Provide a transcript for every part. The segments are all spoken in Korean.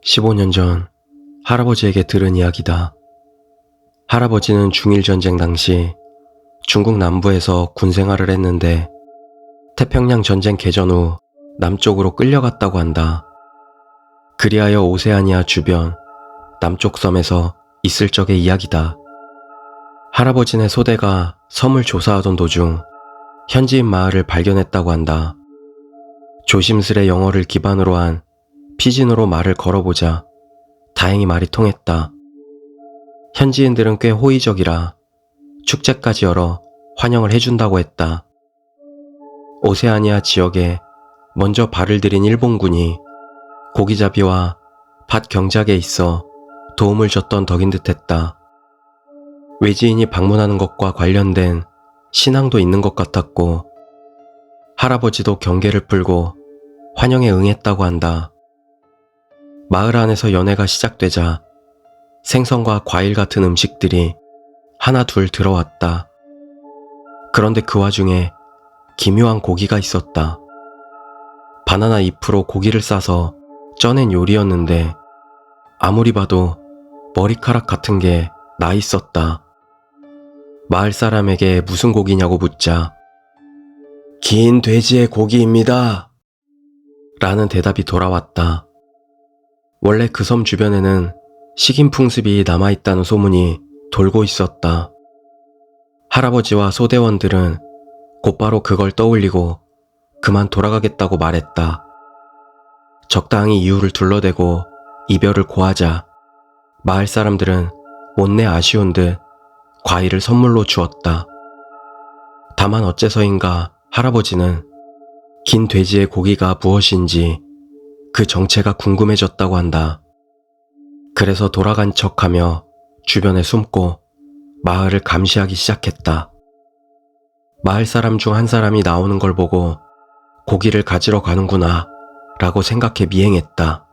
15년 전 할아버지에게 들은 이야기다. 할아버지는 중일전쟁 당시 중국 남부에서 군 생활을 했는데 태평양 전쟁 개전 후 남쪽으로 끌려갔다고 한다. 그리하여 오세아니아 주변 남쪽 섬에서 있을 적의 이야기다. 할아버지네 소대가 섬을 조사하던 도중 현지인 마을을 발견했다고 한다. 조심스레 영어를 기반으로 한 피진으로 말을 걸어보자 다행히 말이 통했다. 현지인들은 꽤 호의적이라 축제까지 열어 환영을 해준다고 했다. 오세아니아 지역에 먼저 발을 들인 일본군이 고기잡이와 밭 경작에 있어 도움을 줬던 덕인 듯했다. 외지인이 방문하는 것과 관련된 신앙도 있는 것 같았고 할아버지도 경계를 풀고 환영에 응했다고 한다. 마을 안에서 연회가 시작되자 생선과 과일 같은 음식들이 하나 둘 들어왔다. 그런데 그 와중에 기묘한 고기가 있었다. 바나나 잎으로 고기를 싸서 쪄낸 요리였는데 아무리 봐도 머리카락 같은 게 나 있었다. 마을 사람에게 무슨 고기냐고 묻자 긴 돼지의 고기입니다 라는 대답이 돌아왔다. 원래 그 섬 주변에는 식인 풍습이 남아있다는 소문이 돌고 있었다. 할아버지와 소대원들은 곧바로 그걸 떠올리고 그만 돌아가겠다고 말했다. 적당히 이유를 둘러대고 이별을 고하자 마을 사람들은 못내 아쉬운 듯 과일을 선물로 주었다. 다만 어째서인가 할아버지는 긴 돼지의 고기가 무엇인지 그 정체가 궁금해졌다고 한다. 그래서 돌아간 척하며 주변에 숨고 마을을 감시하기 시작했다. 마을 사람 중 한 사람이 나오는 걸 보고 고기를 가지러 가는구나 라고 생각해 미행했다.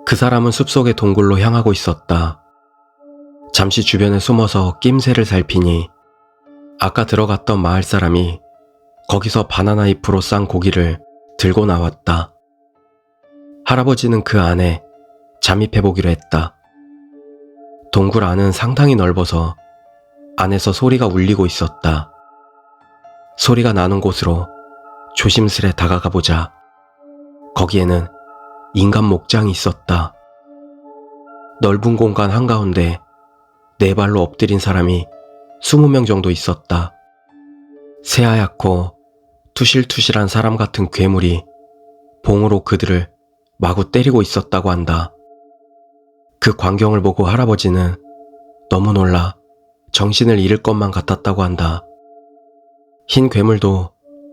그 사람은 숲속의 동굴로 향하고 있었다. 잠시 주변에 숨어서 낌새를 살피니 아까 들어갔던 마을 사람이 거기서 바나나 잎으로 싼 고기를 들고 나왔다. 할아버지는 그 안에 잠입해보기로 했다. 동굴 안은 상당히 넓어서 안에서 소리가 울리고 있었다. 소리가 나는 곳으로 조심스레 다가가보자 거기에는 인간 목장이 있었다. 넓은 공간 한가운데 네 발로 엎드린 사람이 20명 정도 있었다. 새하얗고 투실투실한 사람 같은 괴물이 봉으로 그들을 마구 때리고 있었다고 한다. 그 광경을 보고 할아버지는 너무 놀라 정신을 잃을 것만 같았다고 한다. 흰 괴물도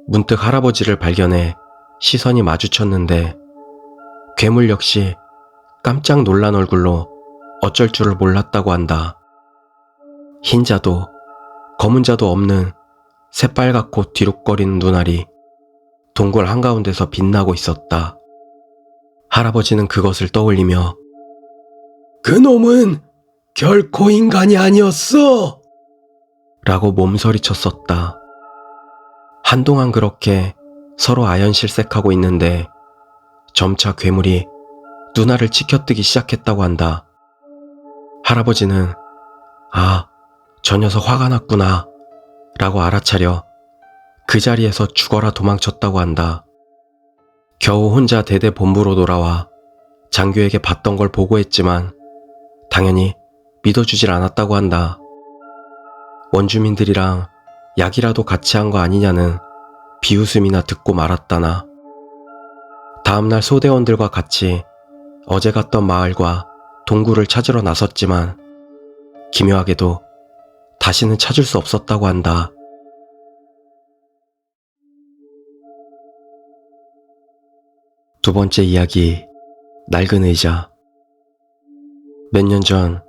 문득 할아버지를 발견해 시선이 마주쳤는데 괴물 역시 깜짝 놀란 얼굴로 어쩔 줄을 몰랐다고 한다. 흰 자도 검은 자도 없는 새빨갛고 뒤룩거리는 눈알이 동굴 한가운데서 빛나고 있었다. 할아버지는 그것을 떠올리며 그놈은 결코 인간이 아니었어! 라고 몸서리쳤었다. 한동안 그렇게 서로 아연실색하고 있는데 점차 괴물이 눈알을 치켜뜨기 시작했다고 한다. 할아버지는 저 녀석 화가 났구나 라고 알아차려 그 자리에서 죽어라 도망쳤다고 한다. 겨우 혼자 대대 본부로 돌아와 장교에게 봤던 걸 보고했지만 당연히 믿어주질 않았다고 한다. 원주민들이랑 약이라도 같이 한 거 아니냐는 비웃음이나 듣고 말았다나. 다음날 소대원들과 같이 어제 갔던 마을과 동굴을 찾으러 나섰지만 기묘하게도 다시는 찾을 수 없었다고 한다. 두 번째 이야기, 낡은 의자. 몇 년 전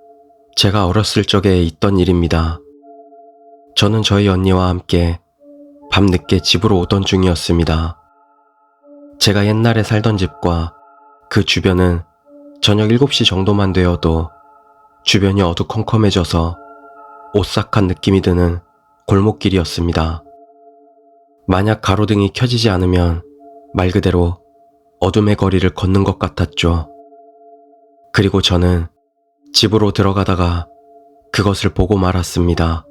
제가 어렸을 적에 있던 일입니다. 저는 저희 언니와 함께 밤늦게 집으로 오던 중이었습니다. 제가 옛날에 살던 집과 그 주변은 저녁 7시 정도만 되어도 주변이 어두컴컴해져서 오싹한 느낌이 드는 골목길이었습니다. 만약 가로등이 켜지지 않으면 말 그대로 어둠의 거리를 걷는 것 같았죠. 그리고 저는 집으로 들어가다가 그것을 보고 말았습니다.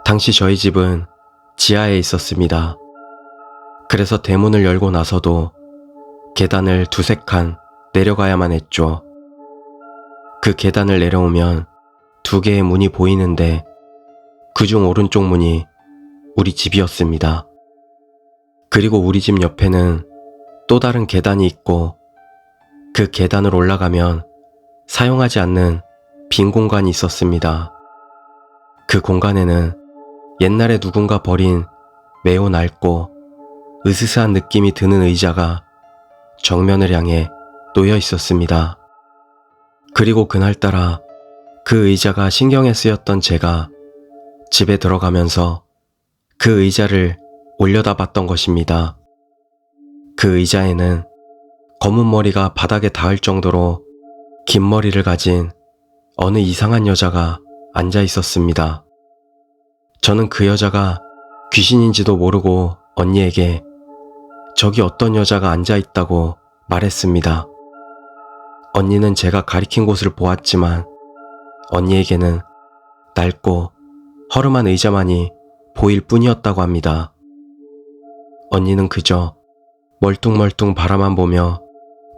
당시 저희 집은 지하에 있었습니다. 그래서 대문을 열고 나서도 계단을 두세 칸 내려가야만 했죠. 그 계단을 내려오면 두 개의 문이 보이는데 그중 오른쪽 문이 우리 집이었습니다. 그리고 우리 집 옆에는 또 다른 계단이 있고 그 계단을 올라가면 사용하지 않는 빈 공간이 있었습니다. 그 공간에는 옛날에 누군가 버린 매우 낡고 으스스한 느낌이 드는 의자가 정면을 향해 놓여 있었습니다. 그리고 그날따라 그 의자가 신경에 쓰였던 제가 집에 들어가면서 그 의자를 올려다봤던 것입니다. 그 의자에는 검은 머리가 바닥에 닿을 정도로 긴 머리를 가진 어느 이상한 여자가 앉아 있었습니다. 저는 그 여자가 귀신인지도 모르고 언니에게 저기 어떤 여자가 앉아 있다고 말했습니다. 언니는 제가 가리킨 곳을 보았지만 언니에게는 낡고 허름한 의자만이 보일 뿐이었다고 합니다. 언니는 그저 멀뚱멀뚱 바라만 보며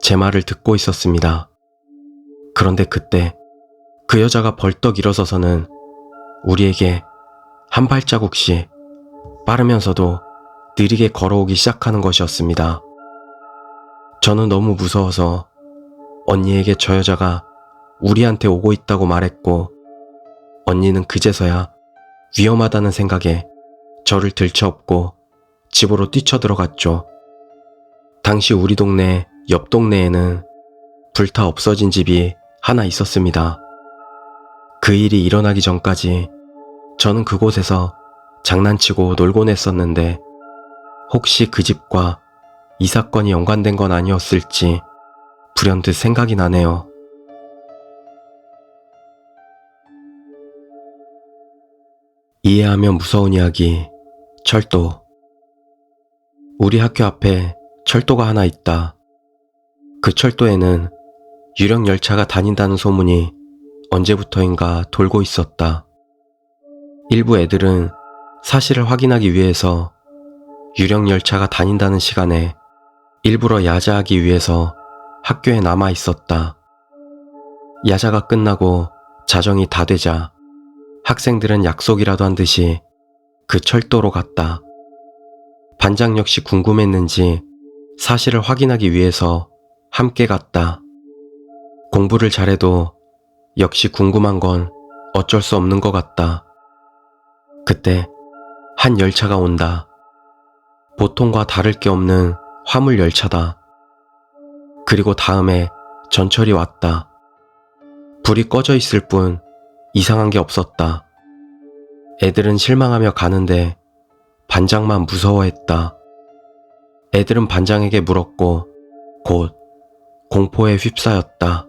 제 말을 듣고 있었습니다. 그런데 그때 그 여자가 벌떡 일어서서는 우리에게 한 발자국씩 빠르면서도 느리게 걸어오기 시작하는 것이었습니다. 저는 너무 무서워서 언니에게 저 여자가 우리한테 오고 있다고 말했고 언니는 그제서야 위험하다는 생각에 저를 들쳐업고 집으로 뛰쳐들어갔죠. 당시 우리 동네 옆 동네에는 불타 없어진 집이 하나 있었습니다. 그 일이 일어나기 전까지 저는 그곳에서 장난치고 놀곤 했었는데 혹시 그 집과 이 사건이 연관된 건 아니었을지 불현듯 생각이 나네요. 이해하면 무서운 이야기, 철도. 우리 학교 앞에 철도가 하나 있다. 그 철도에는 유령 열차가 다닌다는 소문이 언제부터인가 돌고 있었다. 일부 애들은 사실을 확인하기 위해서 유령 열차가 다닌다는 시간에 일부러 야자하기 위해서 학교에 남아 있었다. 야자가 끝나고 자정이 다 되자 학생들은 약속이라도 한 듯이 그 철도로 갔다. 반장 역시 궁금했는지 사실을 확인하기 위해서 함께 갔다. 공부를 잘해도 역시 궁금한 건 어쩔 수 없는 것 같다. 그때 한 열차가 온다. 보통과 다를 게 없는 화물 열차다. 그리고 다음에 전철이 왔다. 불이 꺼져 있을 뿐 이상한 게 없었다. 애들은 실망하며 가는데 반장만 무서워했다. 애들은 반장에게 물었고 곧 공포에 휩싸였다.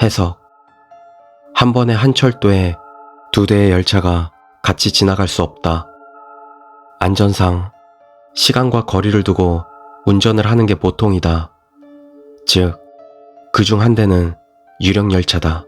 해석. 한 번에 한 철도에 두 대의 열차가 같이 지나갈 수 없다. 안전상 시간과 거리를 두고 운전을 하는 게 보통이다. 즉, 그중 한 대는 유령 열차다.